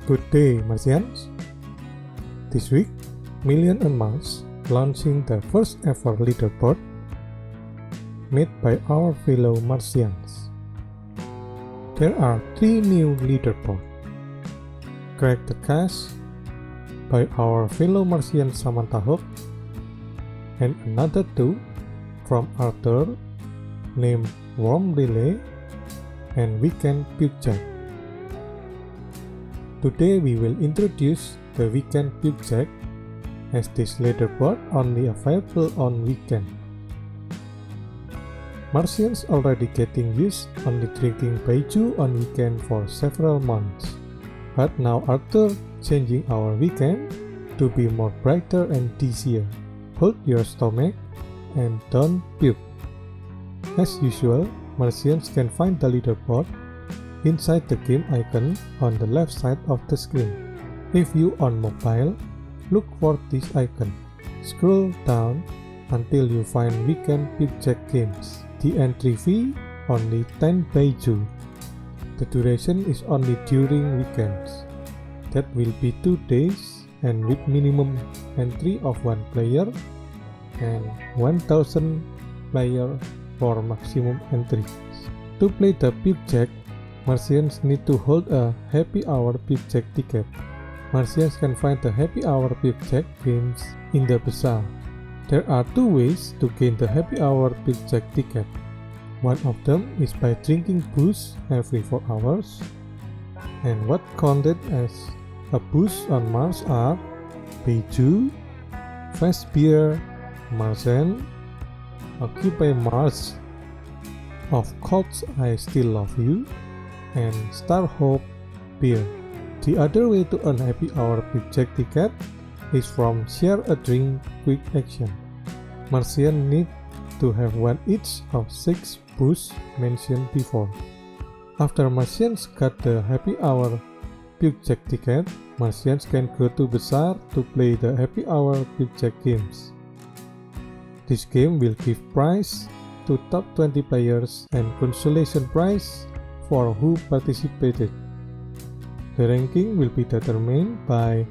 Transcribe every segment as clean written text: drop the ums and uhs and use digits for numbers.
Good day, Martians. This week, Million and Mars launching the first ever leaderboard made by our fellow Martians. There are 3 new leaderboards. Crack the Cache by our fellow Martian Samantha Hope, and another 2 from Arthur named Worm Relay and Weekend Pukejack. Today we will introduce the Weekend Pukejack, as this leaderboard only available on weekend. Martians already getting used only drinking baijiu on weekend for several months, but now Arthur changing our weekend to be more brighter and dicier. Hold your stomach and don't puke. As usual, Martians can find the leaderboard inside the game icon on the left side of the screen. If you on mobile, look for this icon. Scroll down until you find Weekend Pukejack games. The entry fee only 10 baijiu. The duration is only during weekends. That will be 2 days and with minimum entry of 1 player and 1000 player for maximum entry. To play the Pukejack, Martians need to hold a Happy Hour Pukejack ticket. Martians can find the Happy Hour Pukejack games in the bazaar. There are 2 ways to gain the Happy Hour Pukejack ticket. One of them is by drinking booze every 4 hours. And what counted as a booze on Mars are baijiu, fast beer, Martian, Occupy Mars, Of Course I Still Love You, and Star Hope beer. The other way to earn Happy Hour Pukejack ticket is from Share a Drink Quick Action. Martians need to have 1 each of 6 booze mentioned before. After Martians got the Happy Hour Pukejack ticket, Martians can go to Bazaar to play the Happy Hour Pukejack games. This game will give prize to top 20 players and consolation prize for who participated. The ranking will be determined by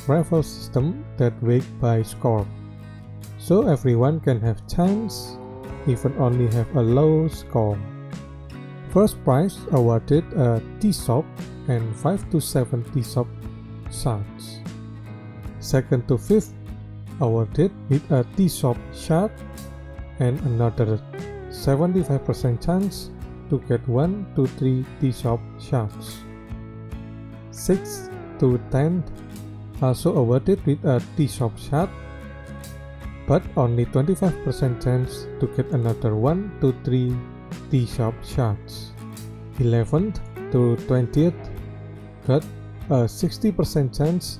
raffle system that weight by score, so everyone can have chance even only have a low score. First prize awarded a T-shop and 5 to 7 T-shop shards. Second to 5th awarded with a T-shop shard and another 75% chance to get 1 to 3 T-shop shards. 6th to 10th also awarded with a T-shop shard, but only 25% chance to get another 1 to 3 T-shop shards. 11th to 20th got a 60% chance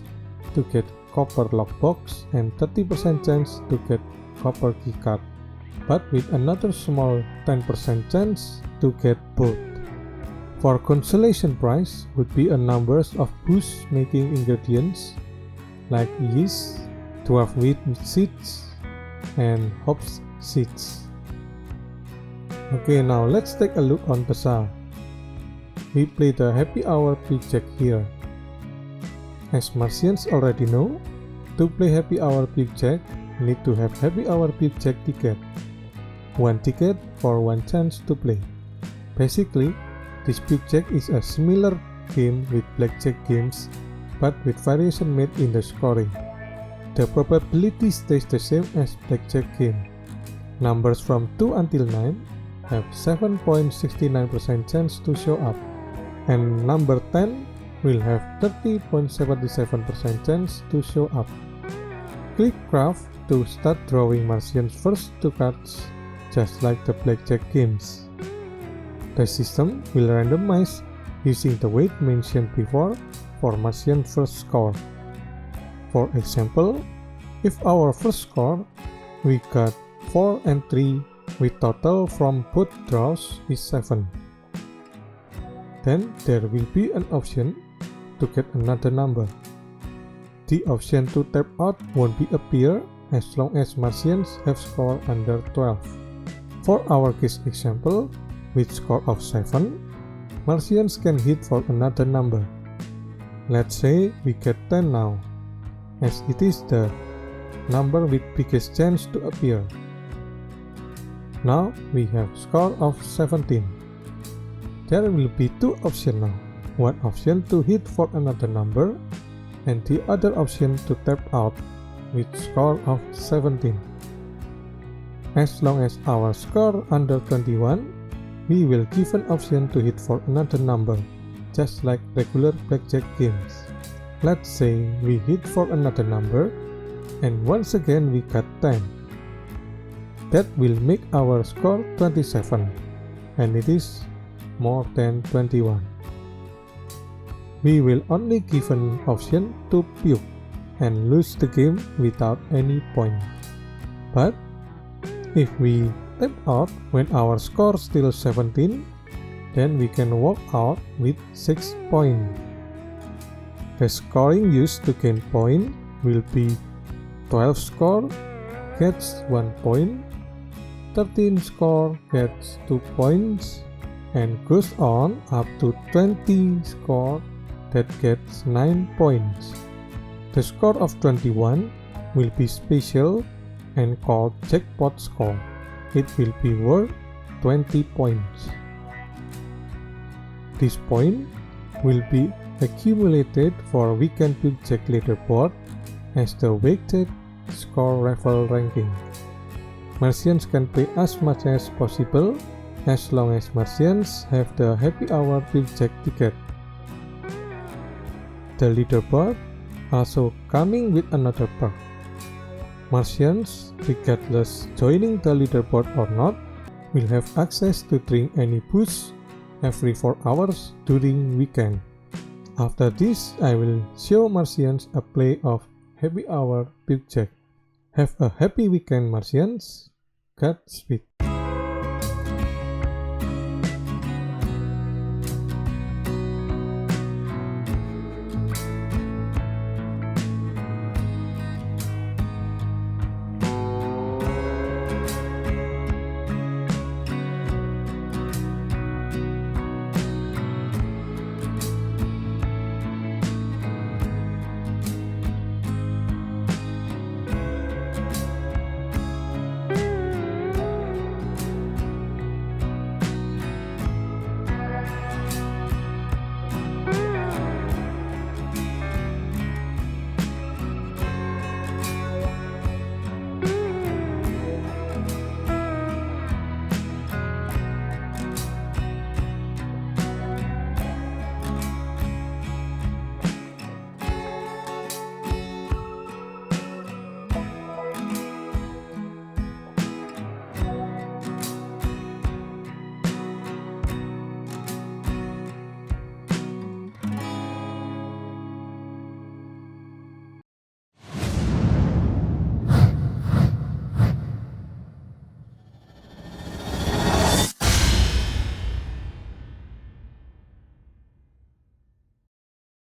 to get copper lockbox and 30% chance to get copper keycard, but with another small 10% chance to get both. For consolation prize would be a numbers of booze making ingredients like yeast, 12 wheat seeds, and hops seeds. Okay, now let's take a look on Bazaar. We play the Happy Hour Pukejack here. As Martians already know, to play Happy Hour Pukejack, need to have Happy Hour Pukejack ticket. 1 ticket for 1 chance to play. Basically, this Pukejack is a similar game with blackjack games, but with variation made in the scoring. The probability stays the same as blackjack game. Numbers from 2 until 9 have 7.69% chance to show up, and number 10 will have 30.77% chance to show up. Click craft to start drawing Martian's first 2 cards, just like the blackjack games. The system will randomize using the weight mentioned before for Martian first score. For example, if our first score we got 4 and 3 with total from both draws is 7. Then there will be an option to get another number. The option to tap out won't be appear as long as Martians have score under 12. For our case example, with score of 7, Martians can hit for another number. Let's say we get 10 now, as it is the number with biggest chance to appear. Now we have score of 17. There will be two options now. One option to hit for another number, and the other option to tap out with score of 17. As long as our score under 21, we will give an option to hit for another number, just like regular blackjack games. Let's say we hit for another number, and once again we got 10. That will make our score 27, and it is more than 21. We will only give an option to puke and lose the game without any point. But if we tap out when our score still 17, then we can walk out with 6 points. The scoring used to gain point will be 12 score gets 1 point, 13 score gets 2 points, and goes on up to 20 score that gets 9 points. The score of 21 will be special and called jackpot score. It will be worth 20 points. This point will be accumulated for weekend Pukejack leaderboard as the weighted score level ranking. Merchants can play as much as possible as long as merchants have the happy hour Pukejack ticket. The leaderboard also coming with another perk. Merchants, regardless joining the leaderboard or not, will have access to drink any boost every 4 hours during weekend. After this, I will show merchants a play of happy hour Pukejack. Have a happy weekend, merchants. Godspeed.